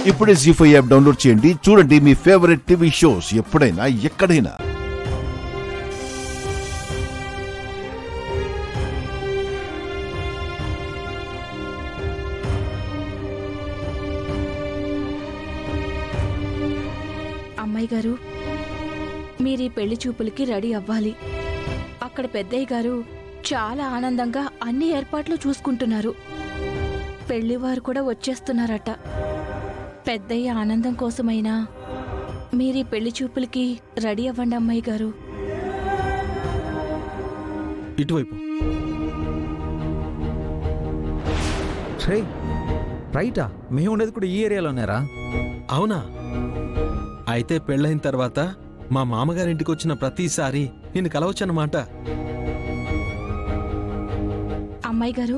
ఇప్పుడే జీ5 app download చేయండి. చూడండి మీ ఫేవరెట్ టీవీ షోస్ ఎప్పుడైనా ఎక్కడైనా. అమ్మాయి గారు, మీరీ పెళ్లి చూపులకి రెడీ అవ్వాలి. అక్కడ పెద్దయ్య గారు చాలా ఆనందంగా అన్ని ఏర్పాట్లు చూసుకుంటున్నారు. పెళ్లివారు కూడా వచ్చేస్తున్నారట. పెద్దయ్య ఆనందం కోసమైనా మీరీ పెళ్లి చూపులకి రెడీ అవ్వండి అమ్మాయి గారు. ఇటువైపు రైటా? మేము ఉండేది కూడా ఈ ఏరియాలోనేరా? అవునా? అయితే పెళ్ళైన తర్వాత మా మామగారింటికి వచ్చిన ప్రతిసారి నిన్ను కలవచ్చన్నమాట. అమ్మాయి గారు,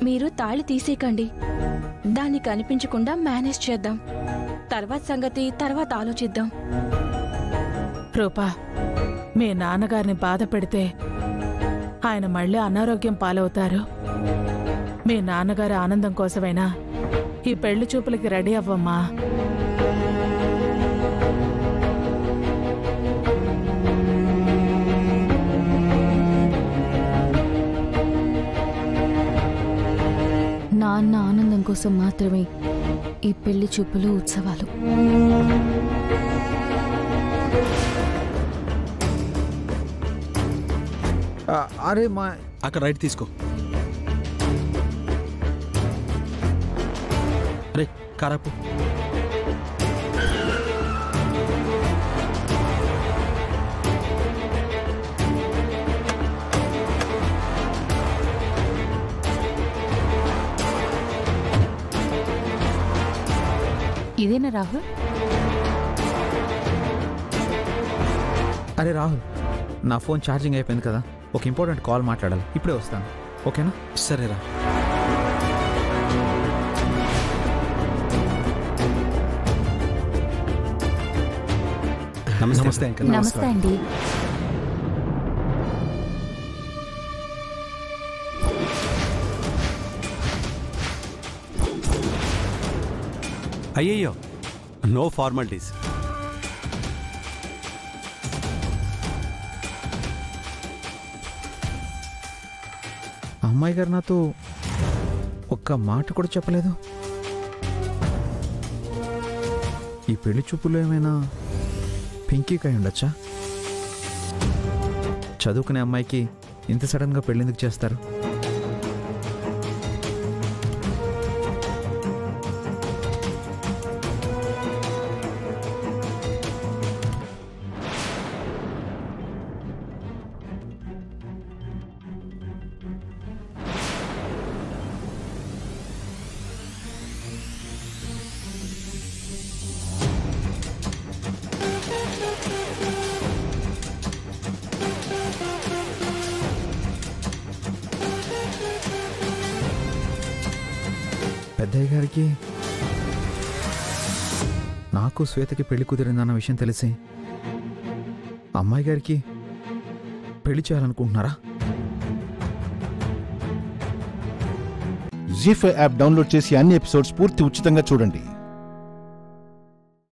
మీరు తాళి తీసేయకండి. దాన్ని కనిపించకుండా మేనేజ్ చేద్దాం. తర్వాత సంగతి తర్వాత ఆలోచిద్దాం. రూపా, మీ నాన్నగారిని బాధ పెడితే ఆయన మళ్ళీ అనారోగ్యం పాలవుతారు. మీ నాన్నగారి ఆనందం కోసమైనా ఈ పెళ్లి చూపులకి రెడీ అవ్వమ్మా. నాన్న ఆనందం కోసం మాత్రమే ఈ పెళ్లి చూపులు ఉత్సవాలు. అరే మా అక్కడ రైట్ తీసుకో. అరే కారాపు. ఇదేనా రాహుల్? అరే రాహుల్, నా ఫోన్ ఛార్జింగ్ అయిపోయింది కదా, ఒక ఇంపార్టెంట్ కాల్ మాట్లాడాలి. ఇప్పుడే వస్తాను, ఓకేనా? సరేరా. నమస్తే అంకుల్. నమస్తే అండి. అయ్యయ్యో, నో ఫార్మాలిటీస్. అమ్మాయి గారు నాతో ఒక్క మాట కూడా చెప్పలేదు. ఈ పెళ్లి చూపులో ఏమైనా పింకీకి అయి ఉండొచ్చా? చదువుకునే అమ్మాయికి ఇంత సడన్గా పెళ్ళెందుకు చేస్తారు? పెద్దయ్య గారికి నాకు శ్వేతకి పెళ్లి కుదిరిందన్న విషయం తెలిసి అమ్మాయి గారికి పెళ్లి చేయాలనుకుంటున్నారా? జీ5 యాప్ డౌన్లోడ్ చేసి అన్ని ఎపిసోడ్స్ పూర్తి ఉచితంగా చూడండి.